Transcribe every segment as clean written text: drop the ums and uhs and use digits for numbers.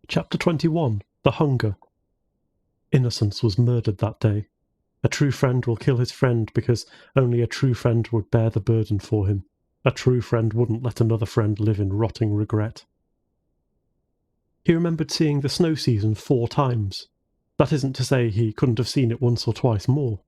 Chapter 21. The Hunger. Innocence was murdered that day. A true friend will kill his friend because only a true friend would bear the burden for him. A true friend wouldn't let another friend live in rotting regret. He remembered seeing the snow season 4 times. That isn't to say he couldn't have seen it once or twice more.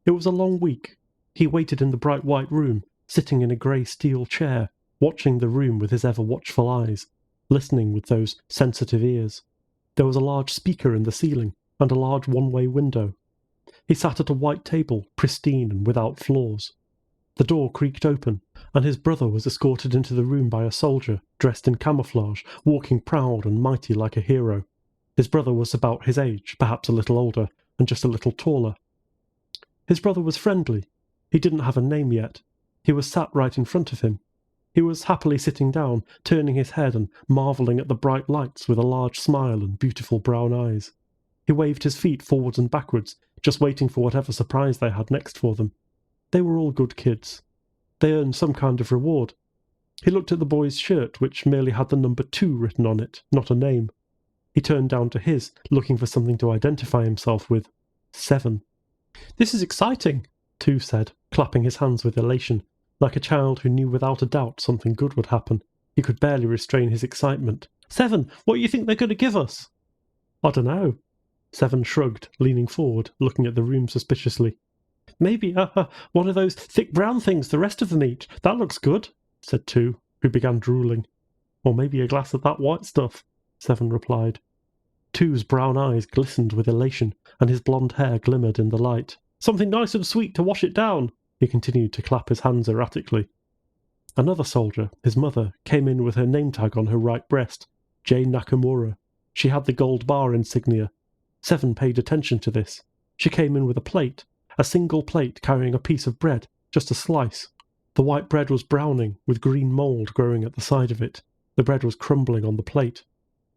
It was a long week. He waited in the bright white room, sitting in a grey steel chair, watching the room with his ever-watchful eyes, listening with those sensitive ears. There was a large speaker in the ceiling, and a large one-way window. He sat at a white table, pristine and without flaws. The door creaked open, and his brother was escorted into the room by a soldier, dressed in camouflage, walking proud and mighty like a hero. His brother was about his age, perhaps a little older, and just a little taller. His brother was friendly. He didn't have a name yet. He was sat right in front of him. He was happily sitting down, turning his head and marvelling at the bright lights with a large smile and beautiful brown eyes. He waved his feet forwards and backwards, just waiting for whatever surprise they had next for them. They were all good kids. They earned some kind of reward. He looked at the boy's shirt, which merely had the number 2 written on it, not a name. He turned down to his, looking for something to identify himself with. 7. "This is exciting," 2 said, clapping his hands with elation, like a child who knew without a doubt something good would happen. He could barely restrain his excitement. 7, what do you think they're going to give us?" "I dunno." 7 shrugged, leaning forward, looking at the room suspiciously. "Maybe, one of those thick brown things the rest of them eat. That looks good," said 2, who began drooling. "Or maybe a glass of that white stuff," 7 replied. 2's brown eyes glistened with elation, and his blonde hair glimmered in the light. "Something nice and sweet to wash it down," he continued to clap his hands erratically. Another soldier, his mother, came in with her name tag on her right breast, Jane Nakamura. She had the gold bar insignia. 7 paid attention to this. She came in with a plate, a single plate carrying a piece of bread, just a slice. The white bread was browning, with green mould growing at the side of it. The bread was crumbling on the plate.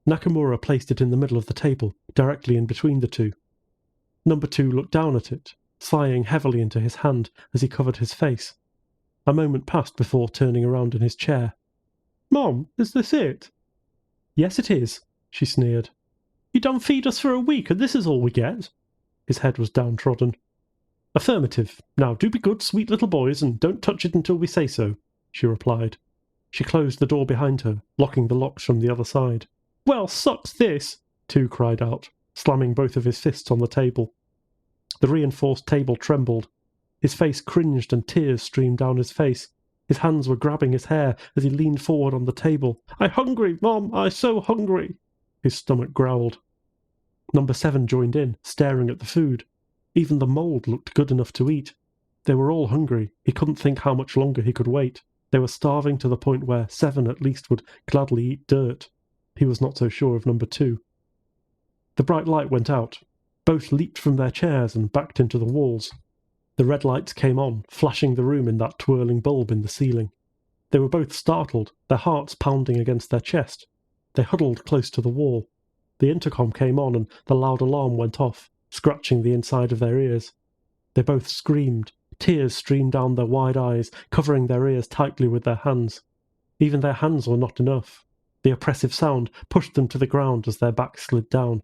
Nakamura placed it in the middle of the table, directly in between the 2. Number 2 looked down at it, sighing heavily into his hand as he covered his face. A moment passed before turning around in his chair. "Mom, is this it?" "Yes, it is," she sneered. "You don't feed us for a week, and this is all we get?" His head was downtrodden. "Affirmative. Now do be good, sweet little boys, and don't touch it until we say so," she replied. She closed the door behind her, locking the locks from the other side. "Well, sucks this!" 2 cried out, slamming both of his fists on the table. The reinforced table trembled. His face cringed and tears streamed down his face. His hands were grabbing his hair as he leaned forward on the table. "I'm hungry, Mom, I'm so hungry!" His stomach growled. Number 7 joined in, staring at the food. Even the mould looked good enough to eat. They were all hungry. He couldn't think how much longer he could wait. They were starving to the point where 7 at least would gladly eat dirt. He was not so sure of number 2. The bright light went out. Both leaped from their chairs and backed into the walls. The red lights came on, flashing the room in that twirling bulb in the ceiling. They were both startled, their hearts pounding against their chest. They huddled close to the wall. The intercom came on and the loud alarm went off, scratching the inside of their ears. They both screamed. Tears streamed down their wide eyes, covering their ears tightly with their hands. Even their hands were not enough. The oppressive sound pushed them to the ground as their backs slid down.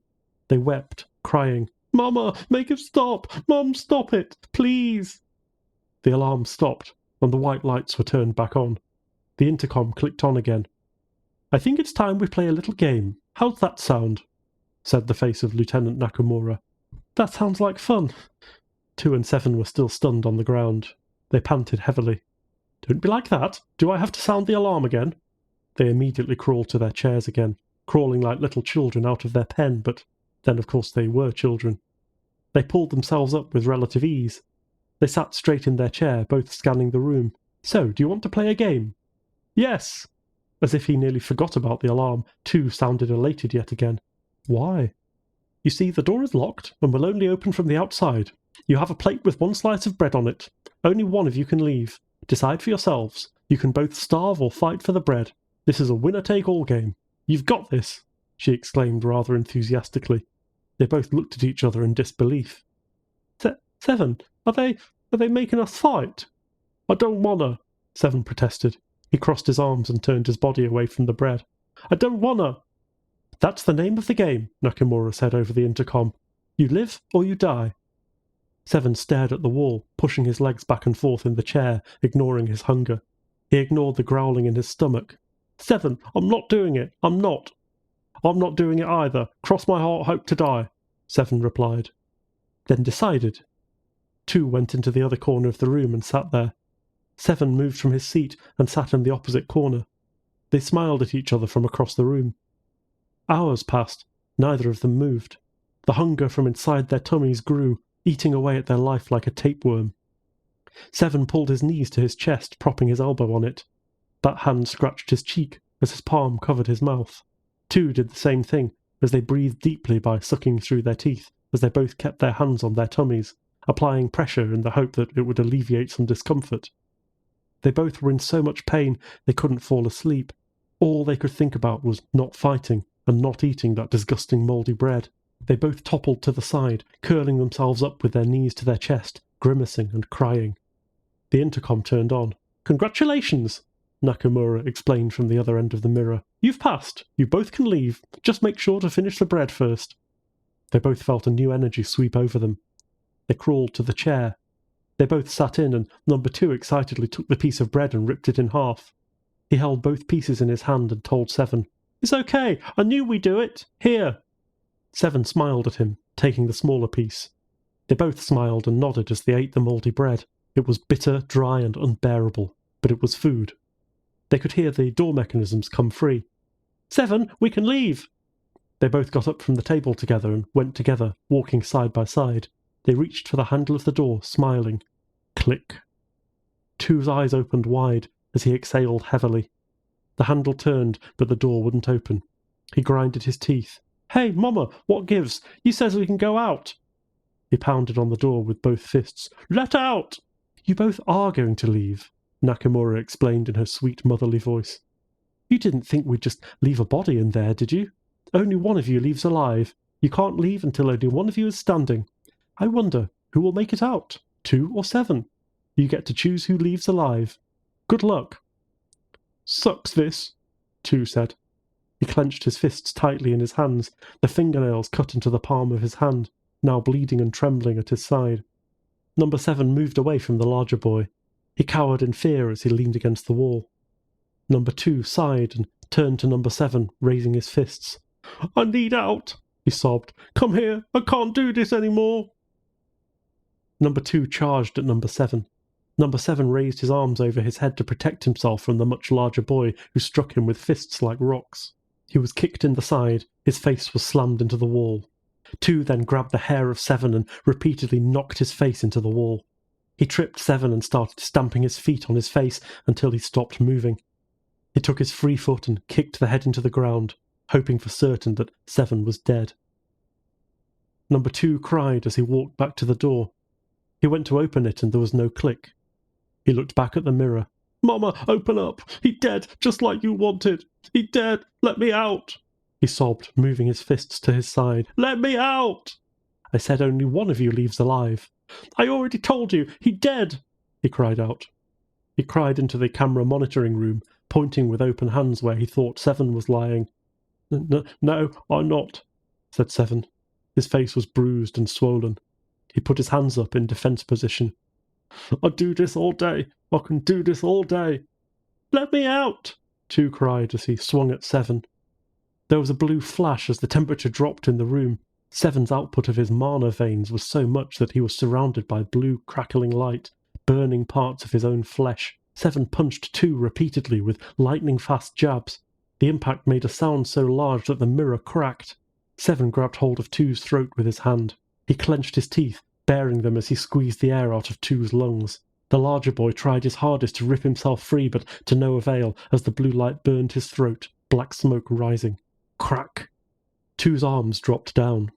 They wept, crying, "Mama, make it stop! Mom, stop it! Please!" The alarm stopped, and the white lights were turned back on. The intercom clicked on again. "I think it's time we play a little game. How's that sound?" said the face of Lieutenant Nakamura. "That sounds like fun." 2 and 7 were still stunned on the ground. They panted heavily. "Don't be like that. Do I have to sound the alarm again?" They immediately crawled to their chairs again, crawling like little children out of their pen, but then of course they were children. They pulled themselves up with relative ease. They sat straight in their chair, both scanning the room. "So, do you want to play a game?" "Yes!" As if he nearly forgot about the alarm, 2 sounded elated yet again. "Why?" "You see, the door is locked, and will only open from the outside. You have a plate with 1 slice of bread on it. Only one of you can leave. Decide for yourselves. You can both starve or fight for the bread. This is a winner-take-all game. You've got this!" she exclaimed rather enthusiastically. They both looked at each other in disbelief. 7, are they making us fight?" "I don't wanna," 7 protested. He crossed his arms and turned his body away from the bread. "I don't wanna." That's the name of the game, Nakamura said over the intercom. You live or you die. Seven stared at the wall, pushing his legs back and forth in the chair, ignoring his hunger. He ignored the growling in his stomach. Seven, I'm not doing it. I'm not. I'm not doing it either. Cross my heart, hope to die, Seven replied. Then decided. Two went into the other corner of the room and sat there. Seven moved from his seat and sat in the opposite corner. They smiled at each other from across the room. Hours passed. Neither of them moved. The hunger from inside their tummies grew, eating away at their life like a tapeworm. Seven pulled his knees to his chest, propping his elbow on it. That hand scratched his cheek as his palm covered his mouth. Two did the same thing, as they breathed deeply by sucking through their teeth, as they both kept their hands on their tummies, applying pressure in the hope that it would alleviate some discomfort. They both were in so much pain they couldn't fall asleep. All they could think about was not fighting and not eating that disgusting mouldy bread. They both toppled to the side, curling themselves up with their knees to their chest, grimacing and crying. The intercom turned on. Congratulations, Nakamura explained from the other end of the mirror. You've passed. You both can leave. Just make sure to finish the bread first. They both felt a new energy sweep over them. They crawled to the chair. They both sat in, and number two excitedly took the piece of bread and ripped it in half. He held both pieces in his hand and told Seven, It's okay. I knew we'd do it. Here. Seven smiled at him, taking the smaller piece. They both smiled and nodded as they ate the mouldy bread. It was bitter, dry, and unbearable, but it was food. They could hear the door mechanisms come free. Seven, we can leave! They both got up from the table together and went together, walking side by side. They reached for the handle of the door, smiling. Click. Two's eyes opened wide as he exhaled heavily. The handle turned, but the door wouldn't open. He grinded his teeth. Hey, Mama, what gives? You says we can go out. He pounded on the door with both fists. Let out! You both are going to leave, Nakamura explained in her sweet motherly voice. You didn't think we'd just leave a body in there, did you? Only one of you leaves alive. You can't leave until only one of you is standing. I wonder, who will make it out? 2 or 7? You get to choose who leaves alive. Good luck. Sucks this, 2 said. He clenched his fists tightly in his hands, the fingernails cut into the palm of his hand, now bleeding and trembling at his side. Number 7 moved away from the larger boy. He cowered in fear as he leaned against the wall. Number 2 sighed and turned to Number 7, raising his fists. I need out, he sobbed. Come here, I can't do this anymore. Number 2 charged at Number 7. Number 7 raised his arms over his head to protect himself from the much larger boy who struck him with fists like rocks. He was kicked in the side, his face was slammed into the wall. 2 then grabbed the hair of 7 and repeatedly knocked his face into the wall. He tripped 7 and started stamping his feet on his face until he stopped moving. He took his free foot and kicked the head into the ground, hoping for certain that 7 was dead. Number 2 cried as he walked back to the door. He went to open it and there was no click. He looked back at the mirror. Mama, open up! He dead, just like you wanted! He dead! Let me out! He sobbed, moving his fists to his side. Let me out! I said only one of you leaves alive. I already told you, he dead! He cried out. He cried into the camera monitoring room, pointing with open hands where he thought 7 was lying. No, I'm not, said 7. His face was bruised and swollen. He put his hands up in defence position. I'll do this all day. I can do this all day. Let me out! 2 cried as he swung at 7. There was a blue flash as the temperature dropped in the room. 7's output of his mana veins was so much that he was surrounded by blue crackling light, burning parts of his own flesh. 7 punched 2 repeatedly with lightning-fast jabs. The impact made a sound so large that the mirror cracked. 7 grabbed hold of 2's throat with his hand. He clenched his teeth, baring them as he squeezed the air out of 2's lungs. The larger boy tried his hardest to rip himself free, but to no avail as the blue light burned his throat, black smoke rising. Crack! 2's arms dropped down.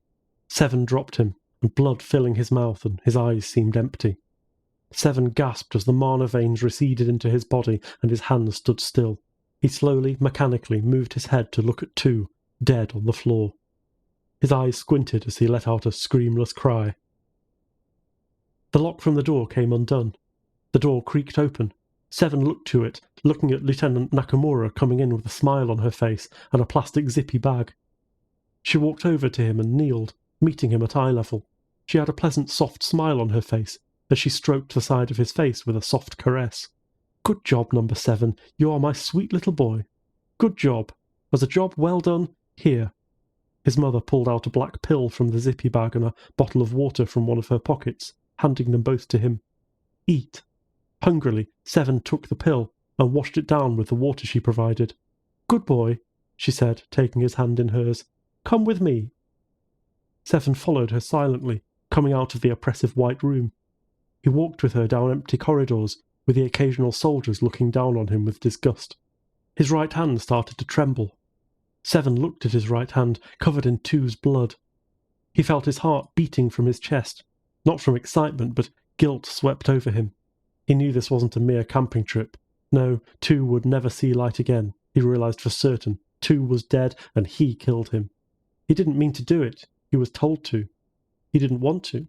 7 dropped him, and blood filling his mouth, and his eyes seemed empty. 7 gasped as the mana veins receded into his body, and his hands stood still. He slowly, mechanically moved his head to look at 2, dead on the floor. His eyes squinted as he let out a screamless cry. The lock from the door came undone. The door creaked open. 7 looked to it, looking at Lieutenant Nakamura coming in with a smile on her face and a plastic zippy bag. She walked over to him and kneeled, meeting him at eye level. She had a pleasant soft smile on her face as she stroked the side of his face with a soft caress. "Good job, number 7. You are my sweet little boy. Good job. As a job well done, here." His mother pulled out a black pill from the zippy bag and a bottle of water from one of her pockets, handing them both to him. "Eat." Hungrily, 7 took the pill and washed it down with the water she provided. "Good boy," she said, taking his hand in hers. "Come with me." 7 followed her silently, coming out of the oppressive white room. He walked with her down empty corridors, with the occasional soldiers looking down on him with disgust. His right hand started to tremble. 7 looked at his right hand, covered in 2's blood. He felt his heart beating from his chest, not from excitement, but guilt swept over him. He knew this wasn't a mere camping trip. No, 2 would never see light again. He realized for certain 2 was dead, and he killed him. He didn't mean to do it. He was told to. He didn't want to.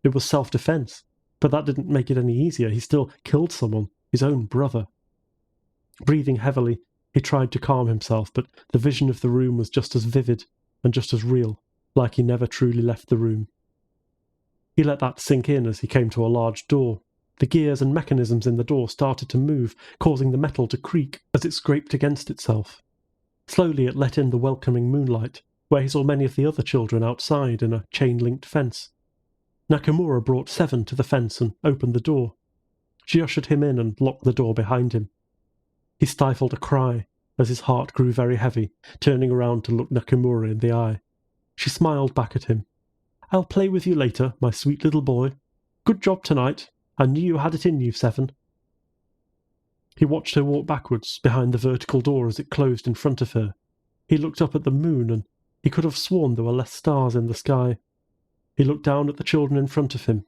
It was self-defense. But that didn't make it any easier. He still killed someone, his own brother. Breathing heavily, he tried to calm himself, but the vision of the room was just as vivid and just as real, like he never truly left the room. He let that sink in as he came to a large door. The gears and mechanisms in the door started to move, causing the metal to creak as it scraped against itself. Slowly it let in the welcoming moonlight, where he saw many of the other children outside in a chain-linked fence. Nakamura brought 7 to the fence and opened the door. She ushered him in and locked the door behind him. He stifled a cry as his heart grew very heavy, turning around to look Nakamura in the eye. She smiled back at him. "I'll play with you later, my sweet little boy. Good job tonight. I knew you had it in you, 7. He watched her walk backwards behind the vertical door as it closed in front of her. He looked up at the moon, and he could have sworn there were less stars in the sky. He looked down at the children in front of him.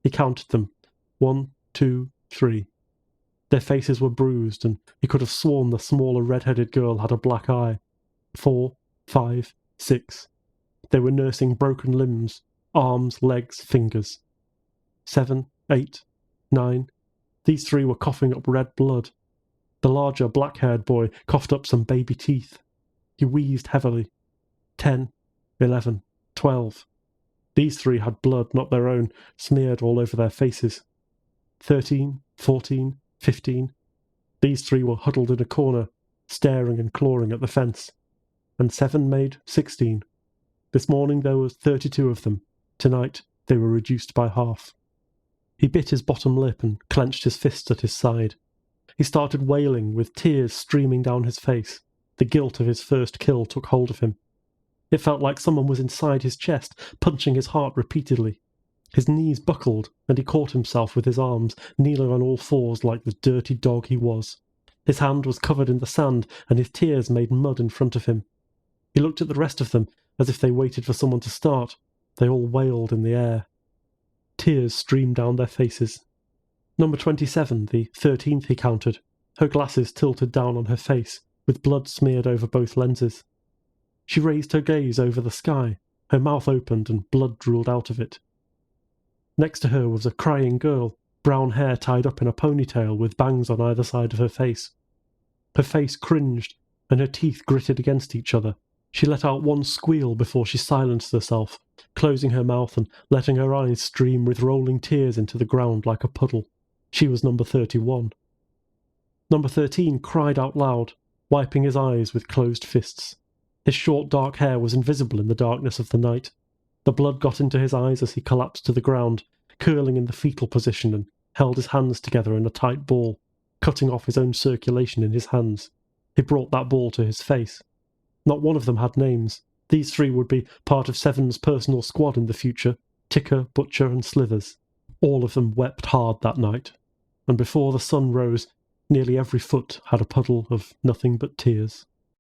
He counted them. 1, 2, 3. Their faces were bruised, and he could have sworn the smaller red-headed girl had a black eye. 4, 5, 6. They were nursing broken limbs, arms, legs, fingers. 7, 8, 9. These 3 were coughing up red blood. The larger, black-haired boy coughed up some baby teeth. He wheezed heavily. 10, 11, 12. These 3 had blood, not their own, smeared all over their faces. 13, 14, 15. These 3 were huddled in a corner, staring and clawing at the fence. And 7 made 16. This morning there was 32 of them. Tonight they were reduced by half. He bit his bottom lip and clenched his fists at his side. He started wailing, with tears streaming down his face. The guilt of his first kill took hold of him. It felt like someone was inside his chest, punching his heart repeatedly. His knees buckled, and he caught himself with his arms, kneeling on all fours like the dirty dog he was. His hand was covered in the sand, and his tears made mud in front of him. He looked at the rest of them, as if they waited for someone to start. They all wailed in the air. Tears streamed down their faces. Number 27, the 13th he counted, her glasses tilted down on her face, with blood smeared over both lenses. She raised her gaze over the sky, her mouth opened and blood drooled out of it. Next to her was a crying girl, brown hair tied up in a ponytail with bangs on either side of her face. Her face cringed, and her teeth gritted against each other. She let out one squeal before she silenced herself, closing her mouth and letting her eyes stream with rolling tears into the ground like a puddle. She was number 31. Number 13 cried out loud, wiping his eyes with closed fists. His short dark hair was invisible in the darkness of the night. The blood got into his eyes as he collapsed to the ground, curling in the fetal position, and held his hands together in a tight ball, cutting off his own circulation in his hands. He brought that ball to his face. Not one of them had names. These 3 would be part of 7's personal squad in the future, Ticker, Butcher and Slithers. All of them wept hard that night, and before the sun rose, nearly every foot had a puddle of nothing but tears.